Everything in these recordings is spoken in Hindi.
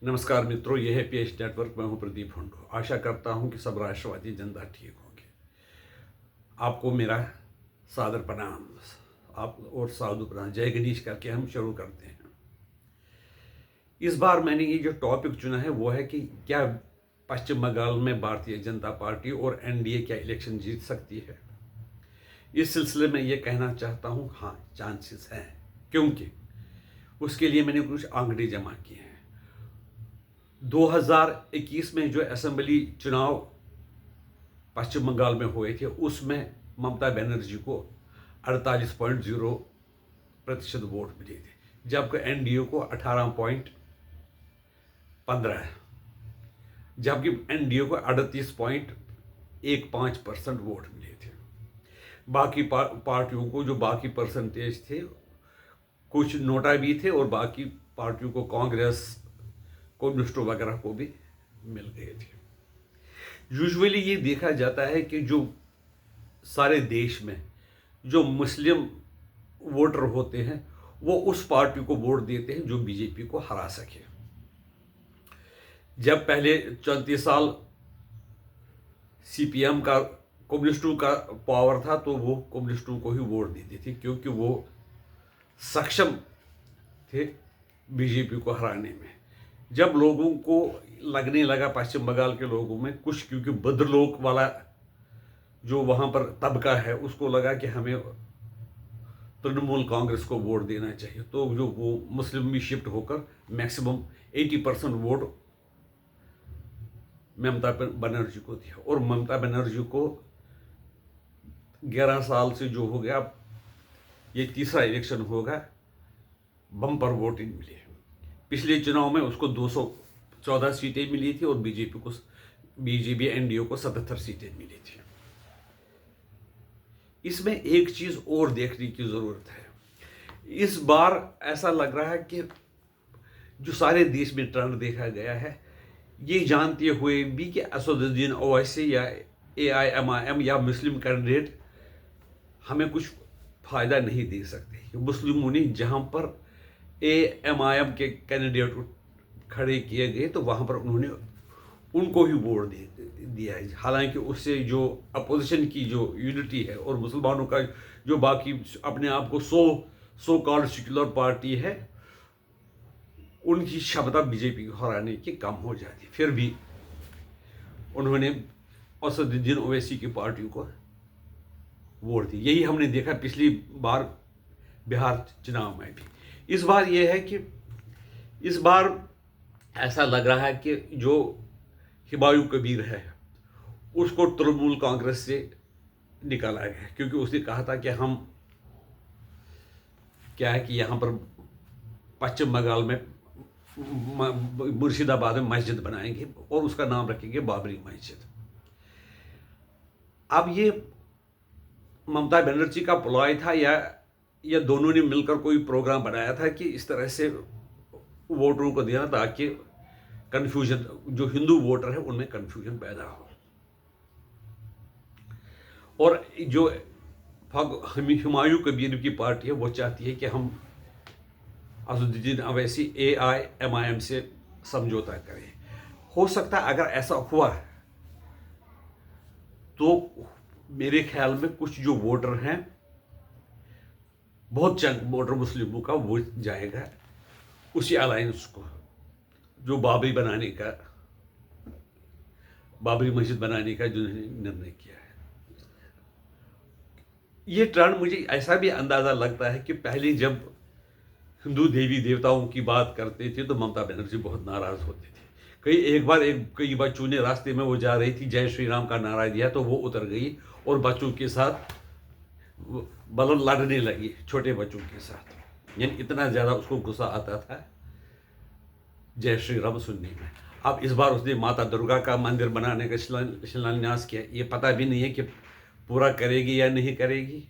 नमस्कार मित्रों, यह है पीएच नेटवर्क। मैं हूं प्रदीप हुंडो। आशा करता हूं कि सब राष्ट्रवादी जनता ठीक होंगे। आपको मेरा सादर प्रणाम आप और साधु प्रणाम। जय गणेश करके हम शुरू करते हैं। इस बार मैंने ये जो टॉपिक चुना है वो है कि क्या पश्चिम बंगाल में भारतीय जनता पार्टी और एनडीए क्या इलेक्शन जीत सकती है। इस सिलसिले में ये कहना चाहता हूँ, हाँ, चांसेस हैं, क्योंकि उसके लिए मैंने कुछ आंकड़े जमा किए हैं। 2021 में जो असेंबली चुनाव पश्चिम बंगाल में हुए थे उसमें ममता बनर्जी को 48.0% वोट मिले थे, जबकि एनडीए को 18.15, जबकि एनडीए को 38.15% वोट मिले थे। बाकी पार्टियों को जो बाकी परसेंटेज थे, कुछ नोटा भी थे और बाकी पार्टियों को, कांग्रेस, कम्युनिस्टों वगैरह को भी मिल गए थे। यूजुअली ये देखा जाता है कि जो सारे देश में जो मुस्लिम वोटर होते हैं वो उस पार्टी को वोट देते हैं जो बीजेपी को हरा सके। जब पहले 34 साल सीपीएम का, कम्युनिस्टों का पावर था, तो वो कम्युनिस्टों को ही वोट देती थी क्योंकि वो सक्षम थे बीजेपी को हराने में। जब लोगों को लगने लगा, पश्चिम बंगाल के लोगों में कुछ, क्योंकि बदलोक वाला जो वहाँ पर तबका है उसको लगा कि हमें तृणमूल कांग्रेस को वोट देना चाहिए, तो जो वो मुस्लिम भी शिफ्ट होकर मैक्सिमम 80% वोट ममता बनर्जी को दिया। और ममता बनर्जी को 11 साल से जो हो गया, ये तीसरा इलेक्शन होगा, बम्पर वोटिंग मिली। पिछले चुनाव में उसको 214 सीटें मिली थी और बीजेपी एनडीए को 77 सीटें मिली थी। इसमें एक चीज और देखने की जरूरत है। इस बार ऐसा लग रहा है कि जो सारे देश में ट्रेंड देखा गया है, ये जानते हुए भी कि असदुद्दीन ओवैसी या एआईएमआईएम या मुस्लिम कैंडिडेट हमें कुछ फायदा नहीं दे सकते। मुस्लिमों ने जहां पर एएमआईएम के कैंडिडेट खड़े किए गए तो वहां पर उन्होंने उनको ही वोट दिया है। हालांकि उससे जो अपोजिशन की जो यूनिटी है और मुसलमानों का जो बाकी अपने आप को सो कॉल्ड सेक्युलर पार्टी है, उनकी क्षमता बीजेपी को हराने की कम हो जाती। फिर भी उन्होंने असदुद्दीन ओवैसी की पार्टी को वोट दी। यही हमने देखा पिछली बार बिहार चुनाव में भी। इस बार यह है कि इस बार ऐसा लग रहा है कि जो हुमायूं कबीर है उसको तृणमूल कांग्रेस से निकाला गया, क्योंकि उसने कहा था कि हम क्या है कि यहाँ पर पश्चिम बंगाल में मुर्शिदाबाद में मस्जिद बनाएंगे और उसका नाम रखेंगे बाबरी मस्जिद। अब ये ममता बनर्जी का प्लॉय था या दोनों ने मिलकर कोई प्रोग्राम बनाया था कि इस तरह से वोटरों को देना ताकि कंफ्यूजन, जो हिंदू वोटर है उनमें कंफ्यूजन पैदा हो। और जो हुमायूं कबीर की पार्टी है वो चाहती है कि हम असदुद्दीन ओवैसी एआईएमआईएम से समझौता करें। हो सकता है अगर ऐसा हुआ तो मेरे ख्याल में कुछ जो वोटर हैं, बहुत चंद वोटर मुस्लिमों का, वो जाएगा उसी अलायंस को जो बाबरी मस्जिद बनाने का जो निर्णय किया है। ये ट्रेंड मुझे ऐसा भी अंदाजा लगता है कि पहले जब हिंदू देवी देवताओं की बात करते थे तो ममता बनर्जी बहुत नाराज होती थी। कई बच्चों ने रास्ते में वो जा रही थी, जय श्री राम का नारा दिया तो वो उतर गई और बच्चों के साथ बलन लड़ने लगी, छोटे बच्चों के साथ। यानी इतना ज्यादा उसको गुस्सा आता था जय श्री राम सुनने में। अब इस बार उसने माता दुर्गा का मंदिर बनाने का शिलान्यास किया। ये पता भी नहीं है कि पूरा करेगी या नहीं करेगी,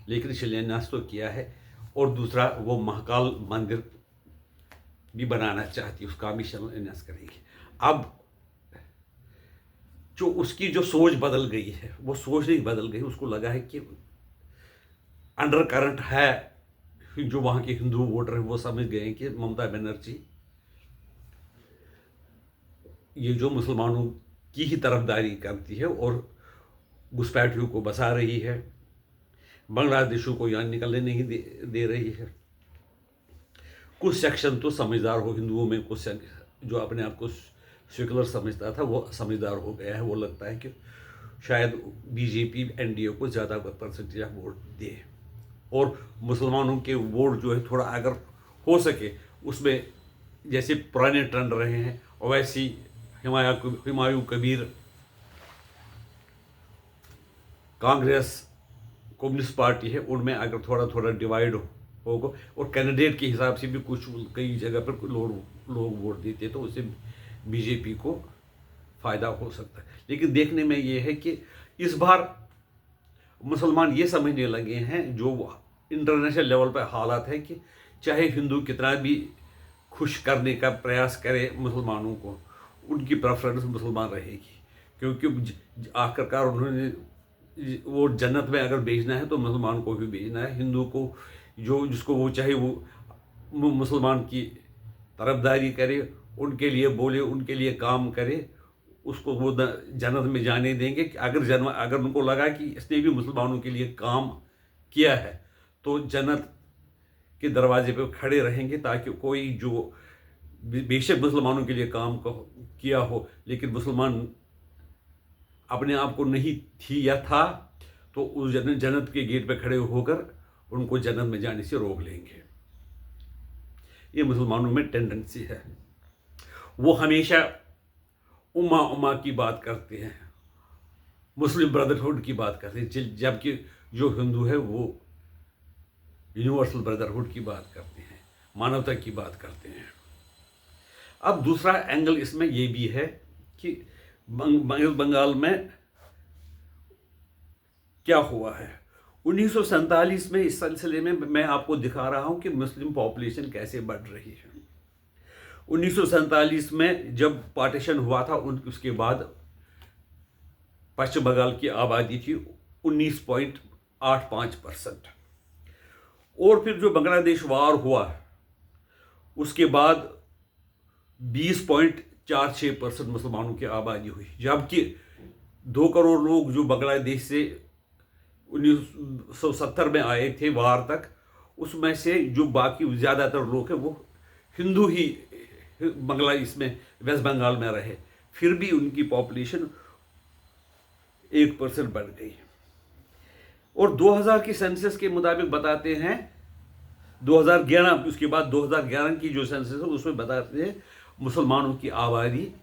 लेकिन शिलान्यास तो किया है। और दूसरा, वो महाकाल मंदिर भी बनाना चाहती है, उसका भी शिलान्यास करेगी। अब जो उसकी जो सोच बदल गई है, वो सोच नहीं बदल गई, उसको लगा है कि अंडर करंट है। जो वहाँ के हिंदू वोटर हैं वो समझ गए कि ममता बनर्जी ये जो मुसलमानों की ही तरफदारी करती है और घुसपैठियों को बसा रही है, बांग्लादेशियों को यहाँ निकलने नहीं दे रही है। कुछ सेक्शन तो समझदार हो हिंदुओं में, कुछ जो अपने आप को सेकुलर समझता था वो समझदार हो गया है। वो लगता है कि शायद बीजेपी एनडीए को ज़्यादा परसेंटेज ऑफ वोट दे और मुसलमानों के वोट जो है थोड़ा अगर हो सके उसमें जैसे पुराने ट्रेंड रहे हैं और वैसी हुमायूं कबीर, कांग्रेस, कम्युनिस्ट पार्टी है, उनमें अगर थोड़ा थोड़ा डिवाइड होगा और कैंडिडेट के हिसाब से भी कुछ कई जगह पर लोग वोट देते हैं तो उससे बीजेपी को फ़ायदा हो सकता है। लेकिन देखने में ये है कि इस बार मुसलमान ये समझने लगे हैं, जो इंटरनेशनल लेवल पर हालात है, कि चाहे हिंदू कितना भी खुश करने का प्रयास करे मुसलमानों को, उनकी प्रेफरेंस मुसलमान रहेगी, क्योंकि आखिरकार उन्होंने वो जन्नत में अगर भेजना है तो मुसलमान को भी भेजना है। हिंदू को जो जिसको वो चाहे वो मुसलमान की तरफदारी करे, उनके लिए बोले, उनके लिए काम करे, उसको वो जन्नत में जाने देंगे। अगर उनको लगा कि इसने भी मुसलमानों के लिए काम किया है तो जन्नत के दरवाजे पे खड़े रहेंगे, ताकि कोई जो बेशक मुसलमानों के लिए काम किया हो लेकिन मुसलमान अपने आप को नहीं थी या था तो उस जन्नत के गेट पे खड़े होकर उनको जन्नत में जाने से रोक लेंगे। ये मुसलमानों में टेंडेंसी है। वो हमेशा उम्मा की बात करते हैं, मुस्लिम ब्रदरहुड की बात करते हैं, जबकि जो हिंदू है वो यूनिवर्सल ब्रदरहुड की बात करते हैं, मानवता की बात करते हैं। अब दूसरा एंगल इसमें ये भी है कि बंगाल में क्या हुआ है। 1947 में इस सिलसिले में मैं आपको दिखा रहा हूं कि मुस्लिम पॉपुलेशन कैसे बढ़ रही है। 1947 में जब पार्टीशन हुआ था उसके बाद पश्चिम बंगाल की आबादी थी 19.85%, और फिर जो बांग्लादेश वार हुआ उसके बाद 20.46% मुसलमानों की आबादी हुई, जबकि 2 करोड़ लोग जो बांग्लादेश से 1970 में आए थे वार तक, उसमें से जो बाकी ज़्यादातर लोग हैं वो हिंदू ही इसमें वेस्ट बंगाल में रहे, फिर भी उनकी पॉपुलेशन 1% बढ़ गई। और 2000 की सेंसस के मुताबिक बताते हैं, 2011 उसके बाद 2011 की जो सेंसस है उसमें बताते हैं मुसलमानों की आबादी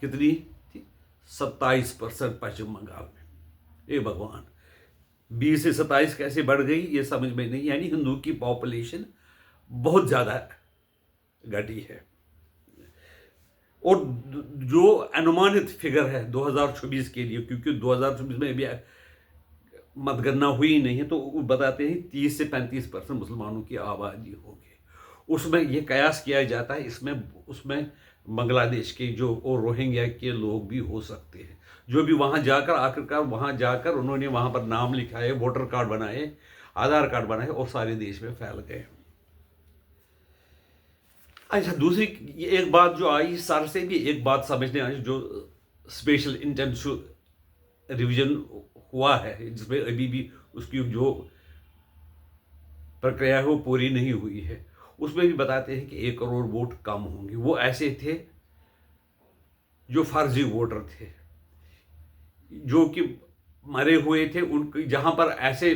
कितनी थी, 27% पश्चिम बंगाल में। ए भगवान, 20 से 27 कैसे बढ़ गई ये समझ में नहीं, यानी हिंदू की पॉपुलेशन बहुत ज़्यादा घटी है। और जो अनुमानित फिगर है 2024 के लिए, क्योंकि 2024 में अभी मतगणना हुई नहीं है, तो बताते हैं 30 से 35% मुसलमानों की आबादी होगी। उसमें यह कयास किया जाता है उसमें बांग्लादेश के जो और रोहिंग्या के लोग भी हो सकते हैं, जो भी वहाँ जाकर आखिरकार वहाँ जाकर उन्होंने वहाँ पर नाम लिखाए, वोटर कार्ड बनाए, आधार कार्ड बनाए और सारे देश में फैल गए। अच्छा, दूसरी एक बात जो आई, सर से भी एक बात समझने आई, जो स्पेशल इंटेंसिव रिवीजन हुआ है जिसमें अभी भी उसकी जो प्रक्रिया है वो पूरी नहीं हुई है, उसमें भी बताते हैं कि 1 करोड़ वोट कम होंगे। वो ऐसे थे जो फर्जी वोटर थे, जो कि मरे हुए थे, उनके जहां पर ऐसे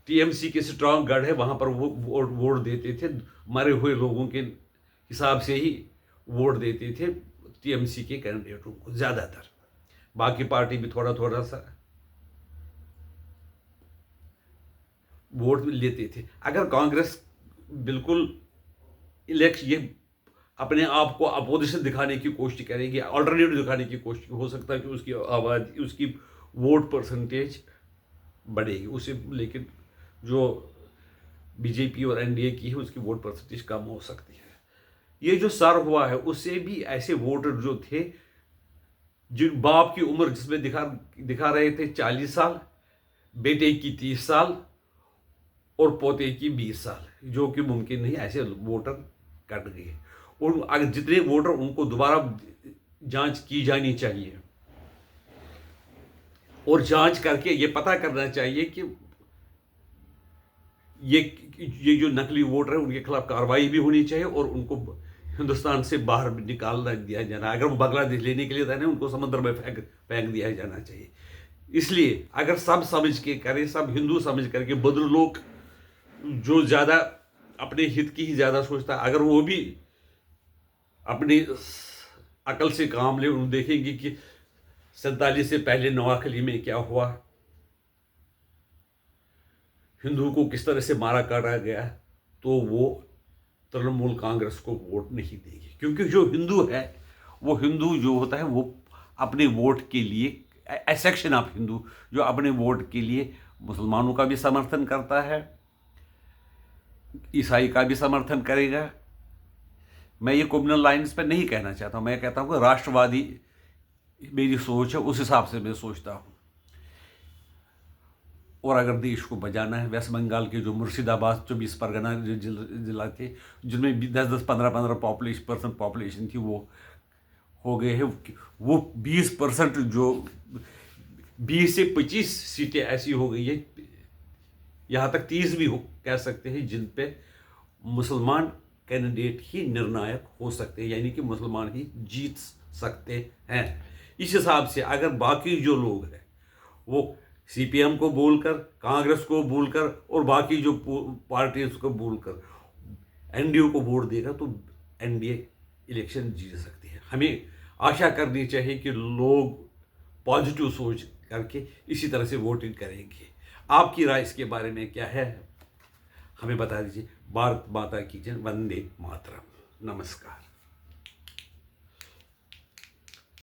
टीएमसी के स्ट्रांग गढ़ है वहां पर वो वोट देते थे, मरे हुए लोगों के हिसाब से ही वोट देते थे टीएमसी के कैंडिडेटों को ज़्यादातर, बाकी पार्टी भी थोड़ा थोड़ा सा वोट लेते थे। अगर कांग्रेस बिल्कुल इलेक्शन ये अपने आप को अपोजिशन दिखाने की कोशिश करेगी, अल्टरनेटिव दिखाने की कोशिश, हो सकता है कि उसकी आबादी, उसकी वोट परसेंटेज बढ़ेगी उसे, लेकिन जो बीजेपी और एनडीए की है उसकी वोट परसेंटेज कम हो सकती है। ये जो सर हुआ है उससे भी ऐसे वोटर जो थे, जिन बाप की उम्र जिसमें दिखा रहे थे 40 साल, बेटे की 30 साल और पोते की 20 साल, जो कि मुमकिन नहीं, ऐसे वोटर कट गए। और अगर जितने वोटर, उनको दोबारा जांच की जानी चाहिए और जांच करके ये पता करना चाहिए कि ये जो नकली वोटर है उनके खिलाफ कार्रवाई भी होनी चाहिए और उनको हिंदुस्तान से बाहर निकाल दिया जाना। अगर वो बांग्लादेश लेने के लिए था उनको समुद्र में फेंक दिया जाना चाहिए। इसलिए अगर सब समझ के करें, सब हिंदू समझ करके, बदल लोग जो ज़्यादा अपने हित की ही ज़्यादा सोचता है, अगर वो भी अपनी अकल से काम ले, उन देखेंगे कि 47 से पहले नवाखली में क्या हुआ, हिंदू को किस तरह से मारा काटा गया, तो वो तृणमूल कांग्रेस को वोट नहीं देगी। क्योंकि जो हिंदू है, वो हिंदू जो होता है वो अपने वोट के लिए, ए सेक्शन ऑफ हिंदू जो अपने वोट के लिए मुसलमानों का भी समर्थन करता है, ईसाई का भी समर्थन करेगा। मैं ये कम्युनल लाइन्स पे नहीं कहना चाहता हूँ, मैं कहता हूँ कि राष्ट्रवादी मेरी सोच है, उस हिसाब से मैं सोचता हूँ। और अगर देश को बचाना है, वेस्ट बंगाल के जो मुर्शिदाबाद 24 परगना जिला थे, जिनमें 10-10, 15-15 परसेंट पॉपुलेशन थी, वो हो गए हैं, वो 20%, जो 20 से 25 सीटें ऐसी हो गई है, यहाँ तक 30 भी कह सकते हैं, जिन पे मुसलमान कैंडिडेट ही निर्णायक हो सकते हैं, यानी कि मुसलमान ही जीत सकते हैं। इस हिसाब से अगर बाकी जो लोग हैं वो सीपीएम को बोलकर, कांग्रेस को बोलकर और बाकी जो पार्टीज को बोलकर एनडीए को वोट देगा, तो एनडीए इलेक्शन जीत सकती है। हमें आशा करनी चाहिए कि लोग पॉजिटिव सोच करके इसी तरह से वोटिंग करेंगे। आपकी राय इसके बारे में क्या है, हमें बता दीजिए। भारत माता की जय, वंदे मातरम। नमस्कार।